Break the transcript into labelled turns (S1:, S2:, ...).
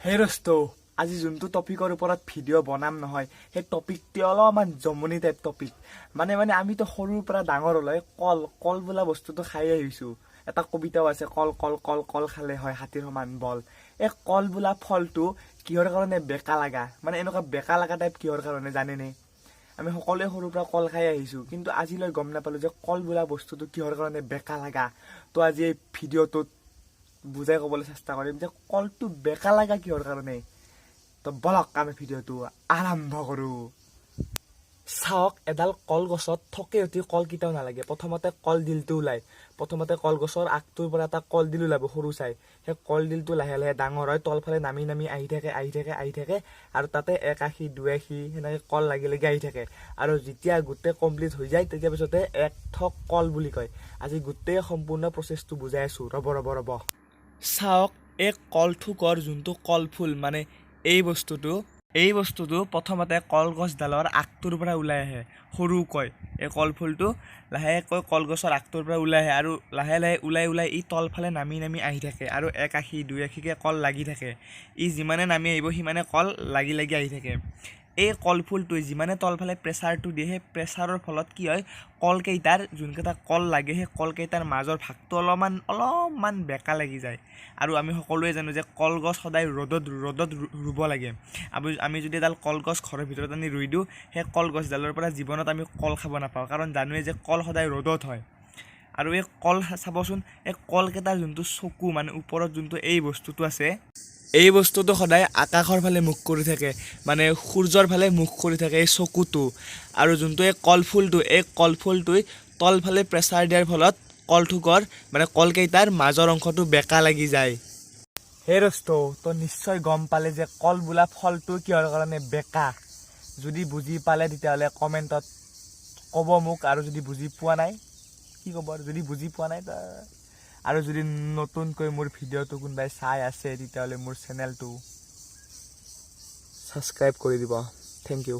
S1: হে দোস্ত, আজি যোনটো টপিকৰ ওপৰত ভিডিঅ' বনাম নহয়, সেই টপিকটো অলপমান জমনি টাইপ টপিক। মানে আমিতো সৰুৰ পৰা ডাঙৰ হ'লে কল বোলা বস্তুটো খাই আহিছোঁ। এটা কবিতাও আছে, কল কল কল কল খালে হয় হাতীৰ সমান বল। এই কল বোলা ফলটো কিহৰ কাৰণে বেকা লাগা, মানে এনেকুৱা বেকা লাগা টাইপ কিহৰ কাৰণে জানেনে? আমি সকলোৱে সৰুৰ পৰা কল খাই আহিছোঁ, কিন্তু আজিলৈ গম নাপালোঁ যে কল বোলা বস্তুটো কিহৰ কাৰণে বেকা লাগা। তো আজি এই ভিডিঅ'টোত বুজাই ক'বলৈ চেষ্টা কৰিম যে কলটো বেকা লাগা কিহৰ কাৰণে। তো বলক আমি ভিডিঅ'টো আৰম্ভ কৰোঁ। চাওক, এডাল কলগছত থকে উঠি কল কেইটাও নালাগে। প্ৰথমতে কলডিলটো ওলায়। প্ৰথমতে কলগছৰ আগটোৰ পৰা এটা কলডিল ওলাব সৰু চাই। সেই কলডিলটো লাহে লাহে ডাঙৰ হয়, তলফালে নামি নামি আহি থাকে আৰু তাতে এক আশী দুই আশী সেনেকৈ কল লাগি আহি থাকে। আৰু যেতিয়া গোটেই কমপ্লিট হৈ যায় তেতিয়া পিছতে এক থক কল বুলি কয়। আজি গোটেই সম্পূৰ্ণ প্ৰচেছটো বুজাই আছোঁ, ৰ'ব। চাওক, এই কলথোকৰ যোনটো কলফুল, মানে এই বস্তুটো প্ৰথমতে কলগছডালৰ আগটোৰ পৰা ওলাই আহে সৰুকৈ। এই কলফুলটো লাহেকৈ কলগছৰ আগটোৰ পৰা ওলাই আহে আৰু লাহে লাহে ওলাই ই তলফালে নামি নামি আহি থাকে আৰু এক আশী দুই আশীকৈ কল লাগি থাকে। ই যিমানে নামি আহিব সিমানে কল লাগি আহি থাকে। এই কলফুলটোৱে যিমানে তলফালে প্ৰেছাৰটো দিয়ে, সেই প্ৰেছাৰৰ ফলত কি হয়, কলকেইটাৰ যোনকেইটা কল লাগে সেই কলকেইটাৰ মাজৰ ভাগটো অলপমান বেকা লাগি যায়। আৰু আমি সকলোৱে জানো যে কলগছ সদায় ৰ'দত ৰুব লাগে। আমি যদি এডাল কলগছ ঘৰৰ ভিতৰত আনি ৰুই দিওঁ, সেই কলগছডালৰ পৰা জীৱনত আমি কল খাব নাপাওঁ, কাৰণ জানোৱে যে কল সদায় ৰ'দত হয়। আৰু এই কল চাবচোন, এই কলকেইটাৰ যোনটো চকু, মানে ওপৰত যোনটো এই বস্তুটো আছে, এই বস্তুটো সদায় আকাশৰ ফালে মুখ কৰি থাকে, মানে সূৰ্যৰ ফালে মুখ কৰি থাকে এই চকুটো। আৰু যোনটো এই কলফুলটোৱে তলফালে প্ৰেছাৰ দিয়াৰ ফলত কলথোকৰ, মানে কলকেইটাৰ মাজৰ অংশটো বেকা লাগি যায়। হে দোস্ত, তো নিশ্চয় গম পালে যে কল বোলা ফলটো কিহৰ কাৰণে বেকা। যদি বুজি পালে তেতিয়াহ'লে কমেণ্টত ক'ব মোক, আৰু যদি বুজি পোৱা নাই কি ক'ব, আৰু যদি বুজি পোৱা নাই আৰু যদি নতুনকৈ মোৰ ভিডিঅ'টো কোনোবাই চাই আছে তেতিয়াহ'লে মোৰ চেনেলটো ছাবস্ক্ৰাইব কৰি দিব। Thank U.